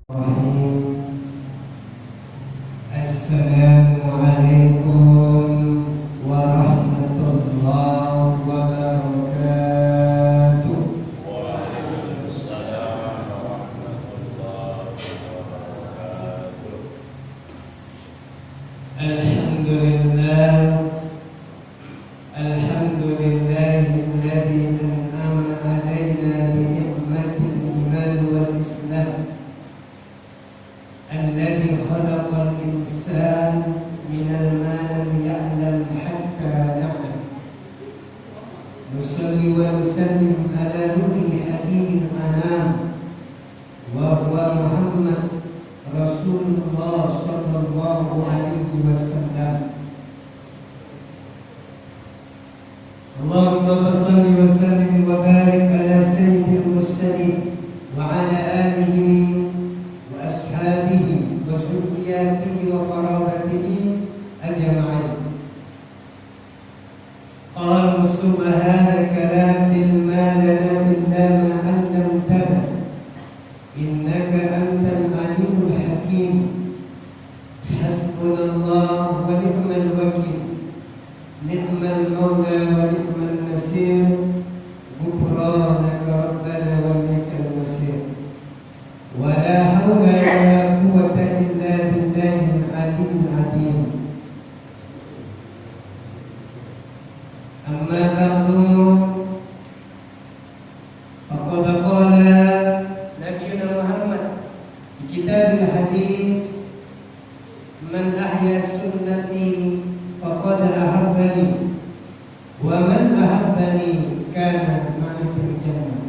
Assalamualaikum warahmatullahi wabarakatuh. Waalaikumsalam warahmatullahi wabarakatuh. Alhamdulillah, alhamdulillahilladzi an'ama 'alaina bi ni'matil iman wal islam. Alladzi khalaqal insana minal ma lam ya'lam hatta na'lam. Nusalli wa nusallim ala nuril habibil anam wa huwa Muhammad Rasulullah sallallahu alaihi wasallam. Allahumma shalli wa sallim wa barik ala sayyidil mursalin wa ala alihi wa ashabihi wa zurriyyatihi wa qarabatihi ajma'in. Qalu subhanaka la ilma lana illa ma 'allamtana innaka antal alimul hakim. Hasbunallahu wa ni'mal wakil, ni'mal maula wa ni'mal nasir, ghufranaka rabbana wa ilaikal masir. Wa la hawla wa la quwwata illa billahil aliyyil azim. Amma ba'du, faqad qala Nabiyuna Muhammad di kitabil hadis, man ahya sunnati faqad ahabbani wa man ahabbani kana ma'i fil jannah.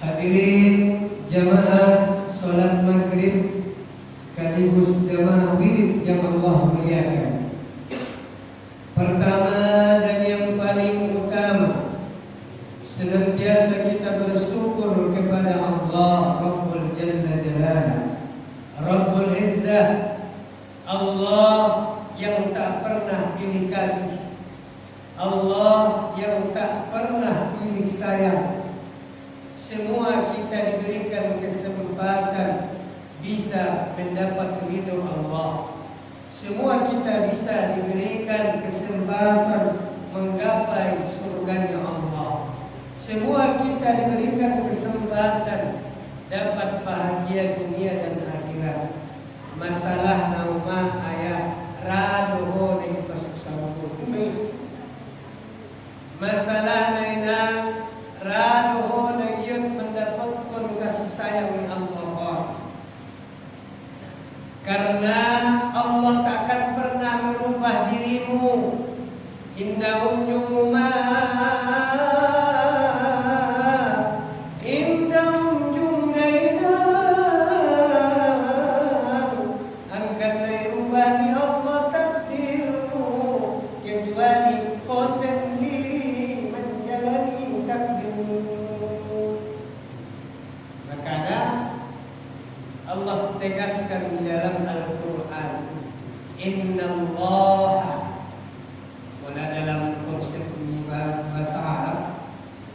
Hadirin jamaah salat maghrib sekaligus jamaah wirid yang Allah muliakan. Pertama dan yang paling utama, senantiasa kita bersyukur kepada Allah Rabbul Jalla Jalaluhu, Rabbul Izzah, Allah yang tak pernah pilih kasih, Allah yang tak pernah pilih sayang. Semua kita diberikan kesempatan bisa mendapat ridho Allah. Semua kita bisa diberikan kesempatan menggapai surganya Allah. Semua kita diberikan kesempatan dapat bahagia dunia dan akhirat. Masalah nama ayat radoho dengan pasuk sabut ini. Masalah naina radoho dengan mendapatkan kasih sayang Allah. Karena Allah takkan pernah merubah dirimu. Indahum yuma, indahum jumlaina, angkat dari rubah di Allah takdirmu, kecuali kau sendiri menjalani takdirmu. Makanya Allah tegaskan di dalam Al-Quran, Innallaha, wala dalam konsep bahasa Arab,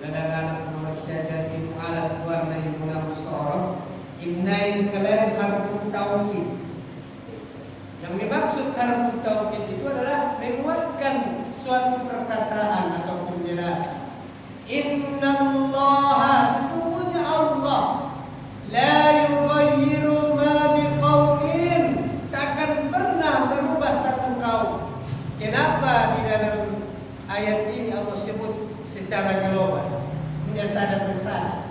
wala dalam masyarakat alat warna imuna musara, innail kalam harfu tauhid. Yang dimaksud harfu tauhid itu adalah menguatkan suatu perkataan atau penjelasan. Innallaha, sesungguhnya Allah, la yughayyiru ma biqaumin, takkan pernah merubah satu kaum. Kenapa di dalam ayat ini Allah sebut secara global, punya sadar bersama?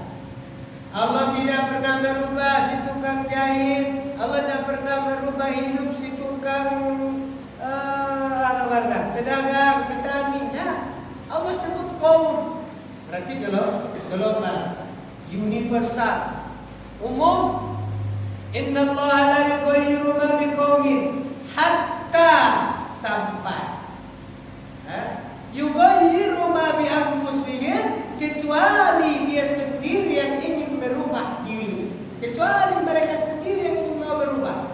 Allah tidak pernah merubah si tukang jahit, Allah tidak pernah merubah hidup si tukang pedagang, petaninya. Allah sebut kaum, berarti global, universal, umum. Innallaha la yughayyiru ma biqaumin hatta, sampai yughayyiru ma bi anfusihim, kecuali dia sendiri yang ingin merubah diri, kecuali mereka sendiri yang ingin mau berubah.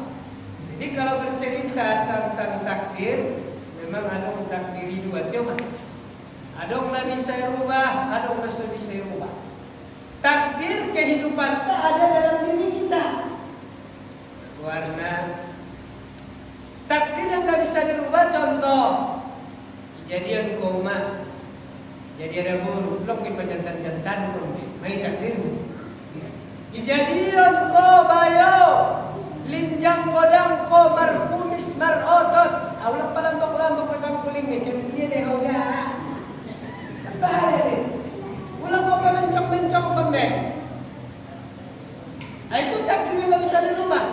Jadi kalau bercerita tentang takdir, memang ada takdiri dua tiap. Ada yang bisa rubah, ada yang bisa rubah. Takdir kehidupan tak ada dalam diri kita. Warna takdir yang tak bisa dirubah. Contoh kejadian koma, jadi ada burung blok di penjantan-jantan main takdir. Kejadian ko bayo linjang kodang ko markumis marotot aulah palambok-lambok pegang kuling ni kan dia deh udah apa ini ulah ko pelencong-lencong pembek. Itu takdir yang tak bisa dirubah.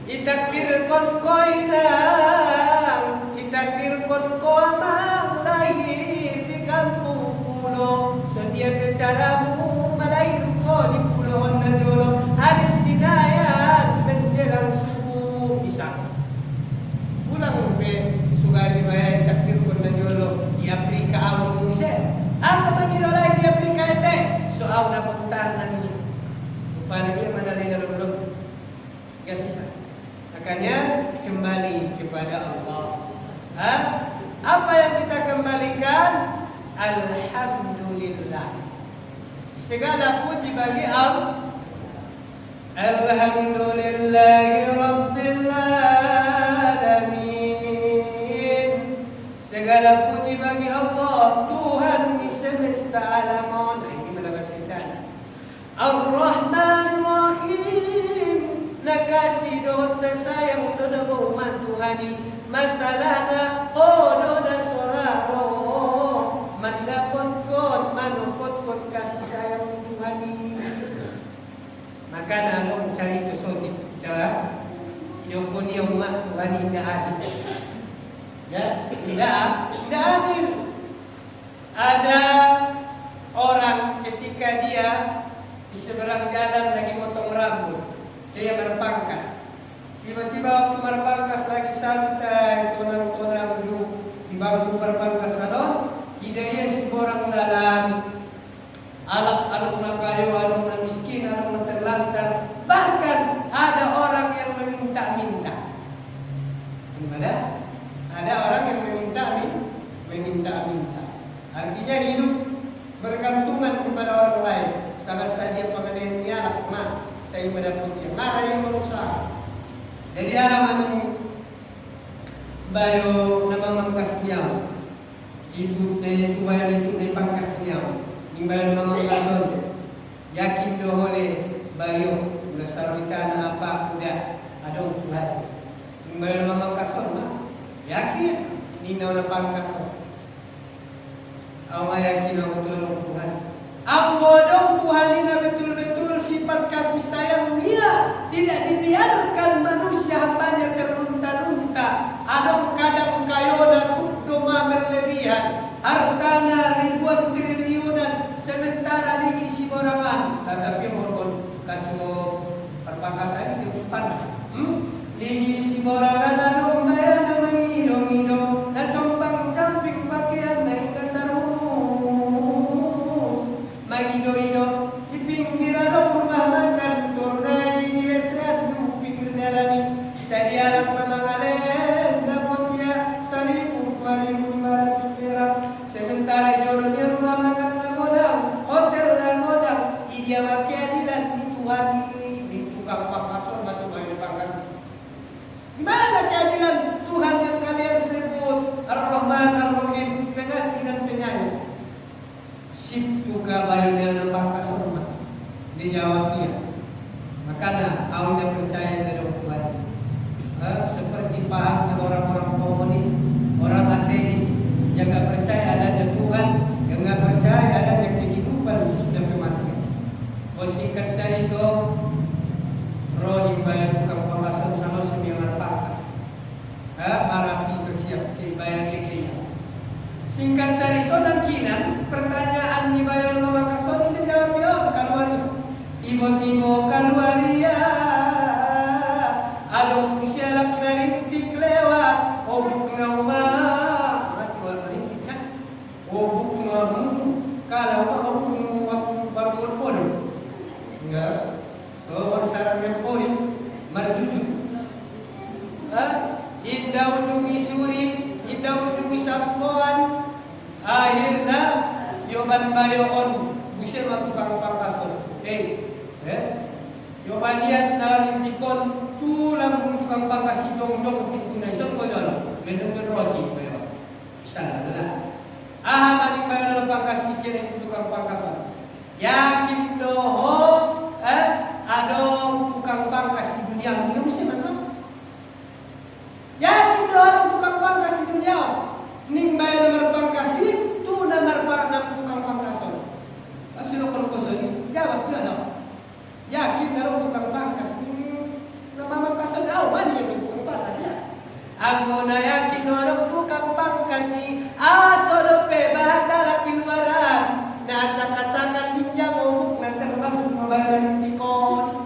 Itakdir kon koinang, itakdir kon koamang lahir di kampung pulau. Setiap becaramu malahir ko di pulau Najolo. Hari sinayan menjelang subuh bisa. Pulang ke Sugari Bayai takdir kon Najolo di Afrika awal bisa. Asa magilolay di Afrika ete soal na puntar nanti. Rupanya mana lagi dalam belum? Gak bisa. Makanya kembali kepada Allah. Apa yang kita kembalikan? Alhamdulillah. Segala puji bagi Allah. Alhamdulillahi Rabbil Alamin. Segala puji bagi Allah, Tuhan di semesta alam. Ini bahasa Indonesia. Ar-Rahman Rahim. Nakasih doa sayang doa umat Tuhani masalahna doa soraro mandapot kon manupot kon kasih sayang Tuhani. Maka nalo mencari itu sotip dah hidup dia umat Tuhani tidak adil. Ya, tidak adil. Ada orang ketika dia di seberang jalan lagi potong rambut, dia berpangkas. Tiba-tiba waktu berpangkas lagi santai, tonang-tonang duduk di bangku berpangkas salon, hidayah si orang dalam alak-alak na kayo, alak na miskin, alak na terlantar. Bahkan ada orang yang meminta-minta. Gimana? Ada orang yang meminta-minta. Artinya hidup bergantungan kepada orang lain. Salah saja pengalian anak mak saya mendapat yang lara yang berusaha. Jadi alamat bayo nama mangkasnya itu bayo itu pangkasnya bayo nama mangkason yakin dohole bayo udah sarwitan apa udah ada Tuhan bayo nama mangkason mah yakin ni nama pangkason awak yakin aku tolong Tuhan. Ambodong Tuhan ini betul-betul sifat kasih sayang dia tidak dibiarkan manusia hambanya terlunta-lunta. Adong kadang kayoda kudoma berlebihan, hartana ribuan triliunan sementara diisi orangan. Tetapi mohon kacu perpangkasan itu pandang. Diisi orangan adong bayana mengidong-idong, na combang camping pakaian naik Magido-ido di pinggiran rumah makan turnai di lesehan di pinggir jalani sadiaran memangalen dapat ya 1.200 perak sementara idolnya rumah makan nagodang hotel nagodang dia pakai adilan di Tuhan di tukang pangkason batu kayu pangkas. Gimana keadilan Tuhan yang kalian sebut Ar-Rahman Ar-Rahim pengasih dan penyayang? Juga bayarnya ada pangkas rumah dijawab dia. Makanya awak yang percaya dalam Tuhan seperti pahamnya orang-orang komunis, orang ateis yang nggak percaya adanya Tuhan, yang nggak percaya adanya kehidupan sesudah kematian. Singkat cerita, roh dibayar tukang pangkasan sama sembilan pangkas. Marapi bersiap dibayar kekayaan. Singkat cerita nangkinan pertanyaan di bayar Makassar itu jawab ya keluar tiba-tiba keluar ya ada usialak narintik lewat obuk nama mati wal narintik kan obuk nama kalau obuk waktu baru pun enggak so bersarang yang pun marjuju indah ujung isuri indah ujung sampoan akhirnya jawaban bayo on busir waktu pangkason Yobanian narin tikon tulang tukang pangkas si jong-jong pintunay son ko yon. Menunggu roti ko yon. Sana na. Maning bayar pangkas si kene tukang pangkas. Yakin doho adong tukang pangkas di dunia ini mesti mantap. Yakin doho adong tukang pangkas di dunia. Ning bayar nomor pangkas itu nomor tukang pangkas. Asilo kon ko soni. Jawab dia dong. Yakin kalau tukang pangkas nama mangkasan awan ya tukang pangkas ya. Aku na yakin orang tukang pangkas asal bahasa laki luaran. Na acak-acakan ninja ngomong na termasuk membadan tikon.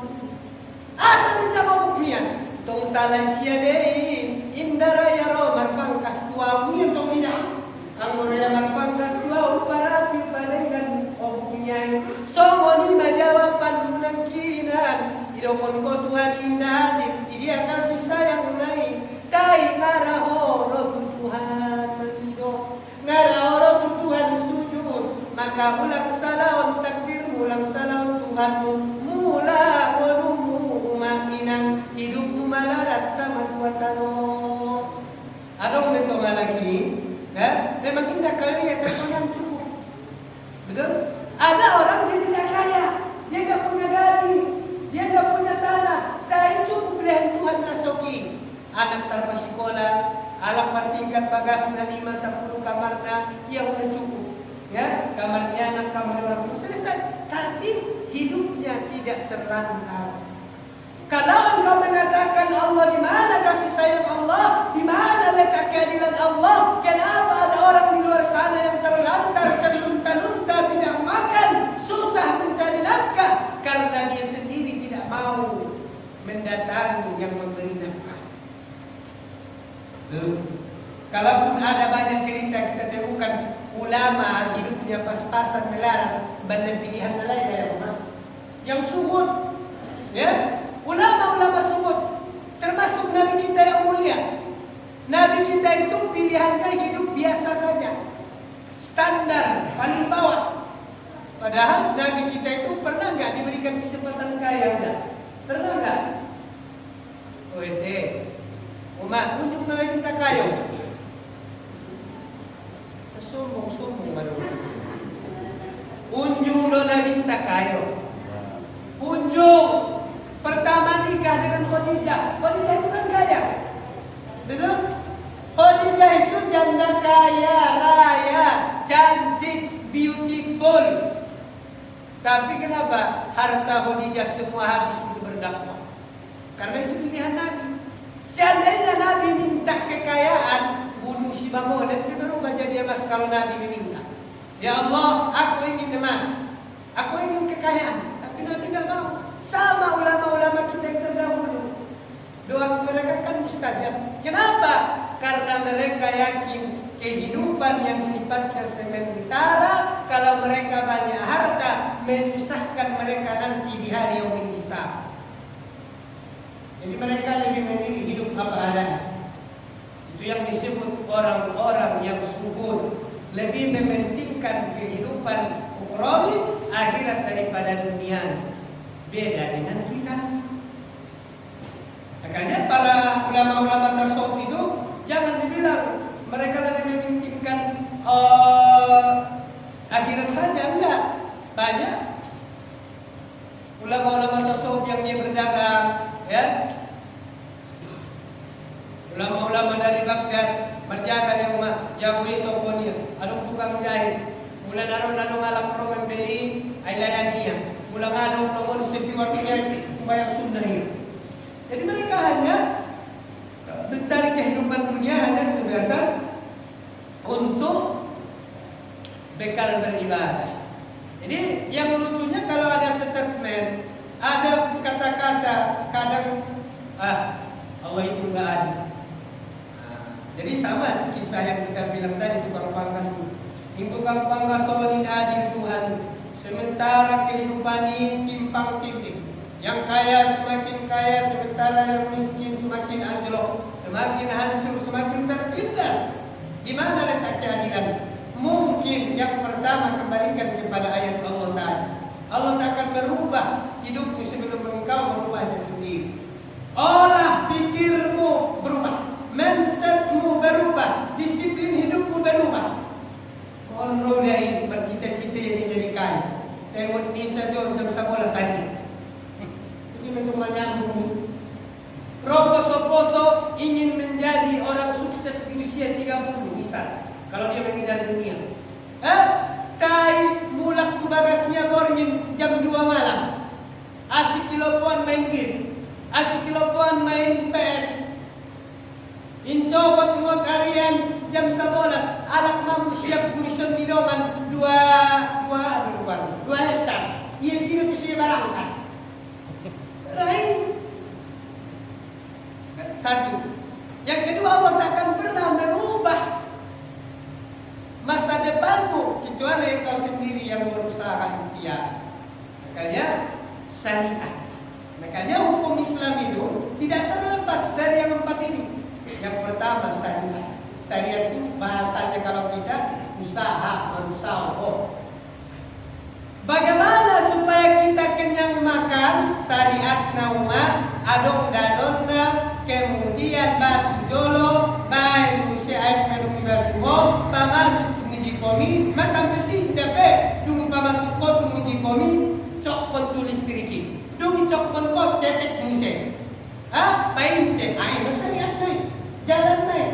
Asal ninja ngomong nian. Tong salah sia dei indara ya romar pangkas tua mi tong nina. Ang ya pangkas tua para pipadengan omnya. Somoni majawaban munangkinan idokon ko Tuhan inadip dia kasih sayang naik dai ngarahoro Tuhan matido ngarahoro Tuhan sujud maka ulang salaon takbir ulang salaon Tuhanmu mula monumu umakinan hidupmu malarat sama tuatano adong nito lagi memang indah kali ya terkonang cukup betul. Ada orang dia tidak kaya, dia tidak punya gaji, dia tidak punya tanah. Dah itu pilihan Tuhan rasoki. Anak tanpa sekolah, anak tingkat bagas na 5-10 kamarnya, ia sudah cukup. Ya, kamarnya anak kamar orang selesai. Tapi hidupnya tidak terlantar. Kalau engkau mengatakan Allah di mana kasih sayang Allah, di mana letak keadilan Allah, kenapa ada orang di luar sana yang terlantar, terlunta-lunta, tidak makan, susah mencari nafkah karena dia sendiri tidak mau mendatangi yang memberi nafkah. Kalaupun ada banyak cerita kita temukan ulama hidupnya pas-pasan melarang, banyak pilihan lain ya rumah. Yang sungguh, ya. Ulama-ulama sumut termasuk Nabi kita yang mulia. Nabi kita itu pilihannya hidup biasa saja, standar paling bawah. Padahal Nabi kita itu pernah nggak diberikan kesempatan kaya enggak? Pernah nggak? Umat unjuk Nabi kita kaya. Sombong manusia. Unjuk Nabi kita kaya. Unjuk. Pertama nikah dengan Khadijah. Khadijah itu kan kaya, betul? Khadijah itu janda kaya raya, cantik, beautiful. Tapi kenapa harta Khadijah semua habis untuk berdakwah? Karena itu pilihan Nabi. Seandainya Nabi minta kekayaan, bunuh si Mamun dan berubah jadi emas kalau Nabi meminta. Ya Allah, aku ingin emas, aku ingin kekayaan. Tapi Nabi tidak mau. Sama ulama-ulama kita yang terdahulu. Doa mereka kan mustajab. Kenapa? Karena mereka yakin kehidupan yang sifatnya sementara, kalau mereka banyak harta, menyusahkan mereka nanti di hari yaumil hisab. Jadi mereka lebih memilih hidup apa adanya. Itu yang disebut orang-orang yang zuhud, lebih mementingkan kehidupan ukhrawi akhirat daripada dunia. Beda dengan kita. Makanya para ulama-ulama tasawuf itu jangan dibilang mereka lebih mementingkan akhirat saja, enggak. Banyak ulama-ulama tasawuf yang dia berdagang, ya. Ulama-ulama dari Baghdad berjaga di rumah jago itu tokonya, ada tukang jahit. Mula naro alam pro membeli ailayania. Mula ngano nomor sepi waktunya bayang sunnah. Jadi mereka hanya mencari kehidupan dunia hanya sebatas untuk bekal beribadah. Jadi yang lucunya kalau ada statement, ada kata-kata kadang Allah itu enggak ada. Jadi sama kisah yang kita bilang tadi tukang pangkas itu. Tukang pangkas soalin adil Tuhan. Sementara kehidupan ini timpang tindih. Yang kaya semakin kaya, sementara yang miskin semakin anjlok, semakin hancur, semakin tertindas. Di mana letak keadilan? Mungkin yang pertama kembalikan kepada ayat Allah Ta'ala. Allah tak akan merubah hidupmu sebelum engkau merubahnya sendiri. Olah pikirmu berubah, mindsetmu berubah, disiplin hidupmu berubah. Kalau dari bercita-cita yang jadi kaya, tengok ni saja jam 11 hari. Ini memang menyambung. Roboso-poso ingin menjadi orang sukses di usia 30 misal. Kalau dia meninggal dunia, tai mulak tu bagasnya borngin jam 2 malam. Asik kilopuan main game, asik kilopuan main PS. Incobot ngot harian jam 11, anak mampu siap kurison di doman 2 hektar. Ia siap bisa barangkan. Rai. Satu. Yang kedua, Allah tak akan pernah merubah masa depanmu kecuali engkau sendiri yang berusaha ikhtiar. Makanya syariat. Makanya hukum Islam itu tidak terlepas dari yang 4 ini. Yang pertama syariat. Syariat itu bahasanya kalau kita usaha, berusaha. Bagaimana supaya kita kenyang makan? Syariat nauma adong danonna, kemudian basu jolo, main usia air menunggu basuho, pamasuk tumuji komi, sampai sini dapat dungi pamasuk ko tumuji komi, cokon tulis tiriki, dungi cokon ko cetek musik, main teh, syariat naik, jalan naik.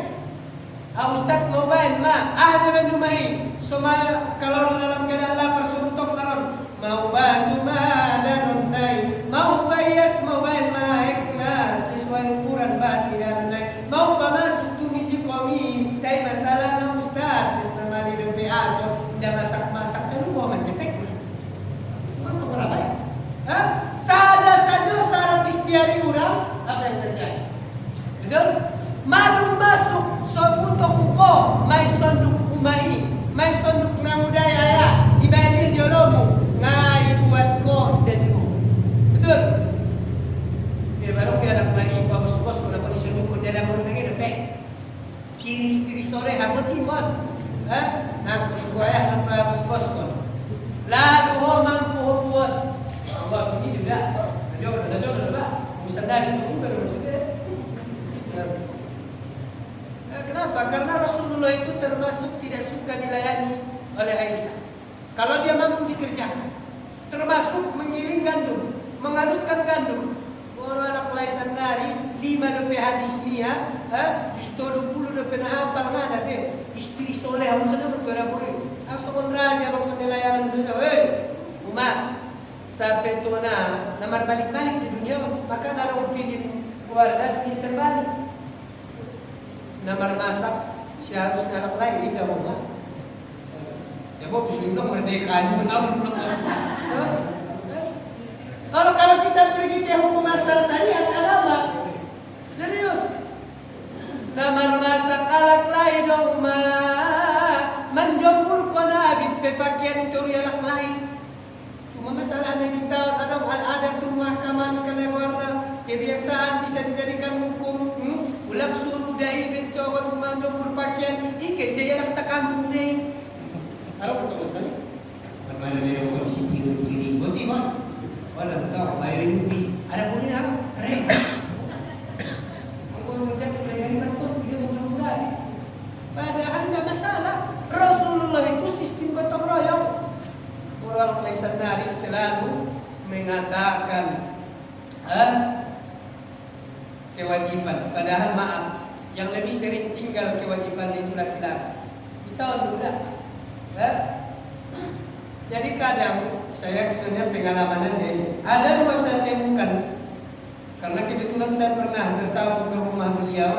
Ustaz mau main ada bantu main. Semua kalau dalam keadaan lapar suntuk laron, mau basuh dan naik, mau bayas mau main ikhlas sesuai ukuran batin dan naik, mau pamasuk tu biji komi, tai masalah na Ustaz, nama di DPA so tidak masak kan mau mencetek. Mana berapa ya? Sada saja syarat ikhtiari orang apa yang terjadi? Betul? Manu masuk untuk uko, mai sonduk umai, mai sonduk namudaya ya, ibadah jolomu, ngai buat ko dan ko. Betul? Dia baru dia nak mai bos-bos nak di sonduk dia dah baru pengen dapat. Ciri istri sore hamut iman. Nak ibu ayah nak bos-bos ko. Lalu ho mampu ho buat. Allah sini juga. Ada lah. Musandari itu baru sudah. Kenapa? Karena Rasulullah itu termasuk tidak suka dilayani oleh Aisyah. Kalau dia mampu dikerjakan, termasuk menggiling gandum, menghaluskan gandum. Orang anak laisan dari 5 DP hadis dia, justru 20 DP hafal nggak ada. Istri soleh harus ada bergerak-gerak. Asal raja bangun dilayani saja. Umat sampai tu namar balik-balik di dunia, maka ada opini keluarga dunia terbalik. Namar masak seharusnya anak lain tidak mau. Ya kok bisundong merdeka menang. Kalau kita pergi ke hukum asal syariat agama, serius. Namar masak anak lain dong menjempur kona abid pakaian itu anak lain. Cuma masalahnya kita ada hal adat mahkamah kelewarna kebiasaan bisa dijadikan hukum. Ulang suruh dai bencawat memandang berpakaian ike jaya nak sakampung dai. Kalau betul betul. Mana dia polisi diri bagaimana? Walau tahu bayarin bis ada boleh apa? Rek. Kalau kerja dengan pun tidak mudah. Padahal enggak masalah. Rasulullah itu sistem gotong royong. Orang Malaysia dari selalu mengatakan kewajiban. Padahal maaf, yang lebih sering tinggal kewajiban itu laki-laki. Kita muda. Jadi kadang saya sebenarnya pengalaman aja. Ada dua saya temukan karena kebetulan saya pernah bertamu ke rumah beliau.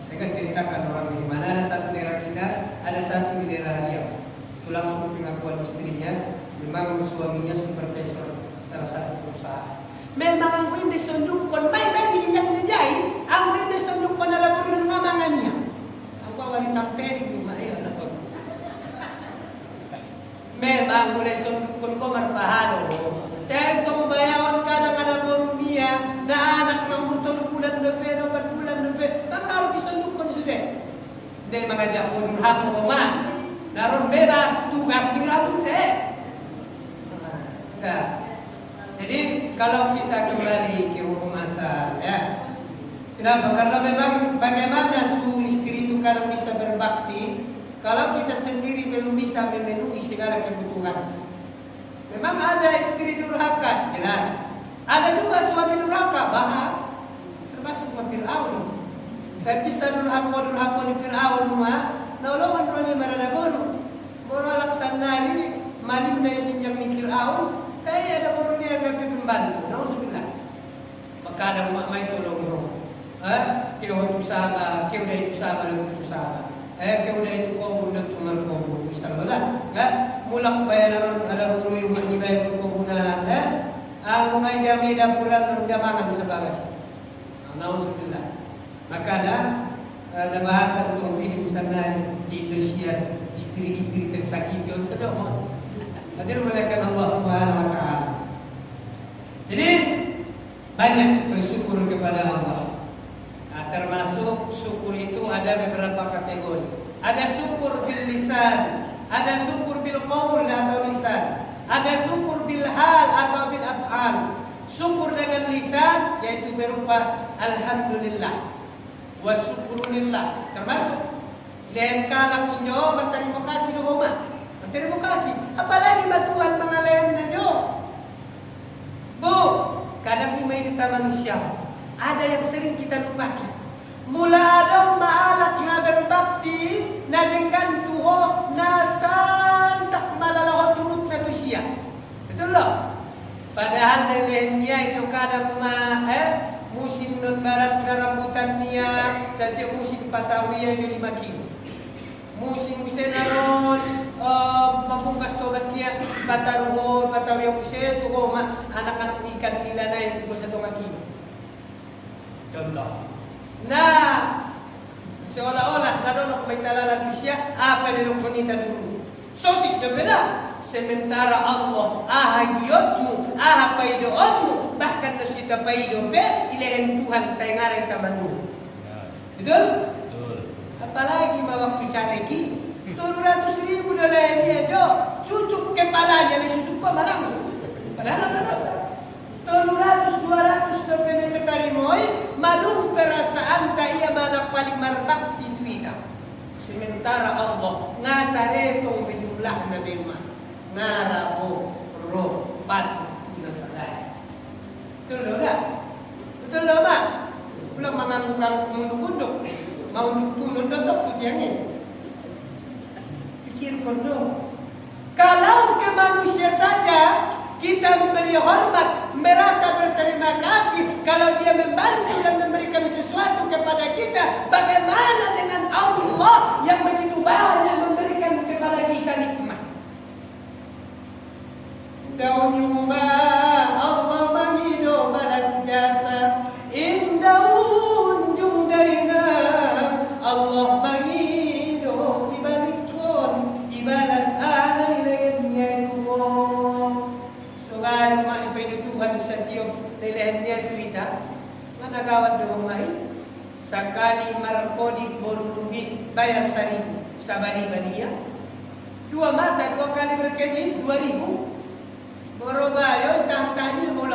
Saya kan ceritakan orang di mana ada satu daerah kita, ada satu di daerah Riau. Itu langsung pengakuan istrinya, memang suaminya supervisor salah satu perusahaan. Memang ang hindi sundukon, may dijahit, ang hindi sundukon na labor ng mamangannya. Ang wanitang pwede lumayo na po. Memang mulai sundukon ko marpahalo. Dahil tumbayawan ka ng alabor niya na anak ng buntong bulan na pero 4 bulan na pero. Mamalo bisundukon sudah. Dahil mga Japon hapon man. Naroon bebas tugas ng rapon siya. Enggak. Jadi kalau kita kembali ke hukum asal, ya. Kenapa? Karena memang bagaimana suami istri itu kalau bisa berbakti, kalau kita sendiri belum bisa memenuhi segala kebutuhan. Memang ada istri durhaka, jelas. Ada juga suami durhaka, bahak. Termasuk Fir'aun. Dan bisa durhaka di Fir'aun mah, nolongan roni marana boru. Boru laksanani, malim na yung ni Fir'aun, kaya ada boru niya gabi pembantu. Nauzubillah. Maka ada may tolong mo. Kaya usaha, kaya udah itu sama dengan usaha. Kaya udah itu kau budak teman kau bisa lah. Mulak bayaran ada boru yung dibayar kau guna. Ang may jami dapuran ng jamangan sa bagas. Nauzubillah. Maka ada bahan untuk pilih misalnya di Indonesia istri-istri tersakiti untuk doa. Hadir melakukan Allah Subhanahu Wa Taala. Jadi banyak bersyukur kepada Allah. Nah, termasuk syukur itu ada beberapa kategori. Ada syukur bil lisan, ada syukur bil qaul atau lisan, ada syukur bil hal atau bil af'al. Syukur dengan lisan yaitu berupa alhamdulillah. Wasyukurulillah, termasuk lain kala punyo berterima kasih do umat. Berterima kasih. Apalagi batuan pengalayan najo. Bu, kadang imay kita manusia ada yang sering kita lupakan. Mula ada maalak na berbakti na dengan tuho na santak malalahot turut na tusia. Betul loh. Padahal lelehnya itu kadang musim non barat na rambutan niya saja musim Patawiya yung 5 kilo. Musim usia naron pamungkas tobat niya Patawiya usia itu anak-anak ikan nila na yung sa 5 kilo. Contoh. Nah, seolah-olah nadonok may talalan siya apa nilong kunita dulu. Sotik na beda. Sementara Allah ahayotmu, ahapaidoonmu, bahkan nasita paidope, ilahin Tuhan tayangarin tamanu. Betul? Betul. Apalagi mawaktu caleki, 200.000 dolar dia jo, cucuk kepalanya disusuk kok malah padahal 200 dolar ketarimoy, malung perasaan tak ia mana paling marbak di Twitter. Sementara Allah ngatare tong berjumlah nabi Muhammad. Narapo, roh, batu, nasadaya. Betul tak? Betul tak? Pulang menganggap munduk-munduk, mau duduk tutup yang pikir kondo. Kalau ke manusia saja kita memberi hormat, merasa berterima kasih kalau dia membantu dan memberikan sesuatu kepada kita, bagaimana dengan Allah yang begitu banyak memberikan kepada kita nikmat? Daun yuma Allah manido balas jasa indaun jungdaina Allah manido ibalikon ibalas anay layannya itu sugan maipay Tuhan sa Diyos layannya itu ita managawad doon may sakali markodi borubis bayar 1,000 sa bani-baniya 2 mata 2 kali berkedin 2,000 Borobayo, tahan-tahan ini mau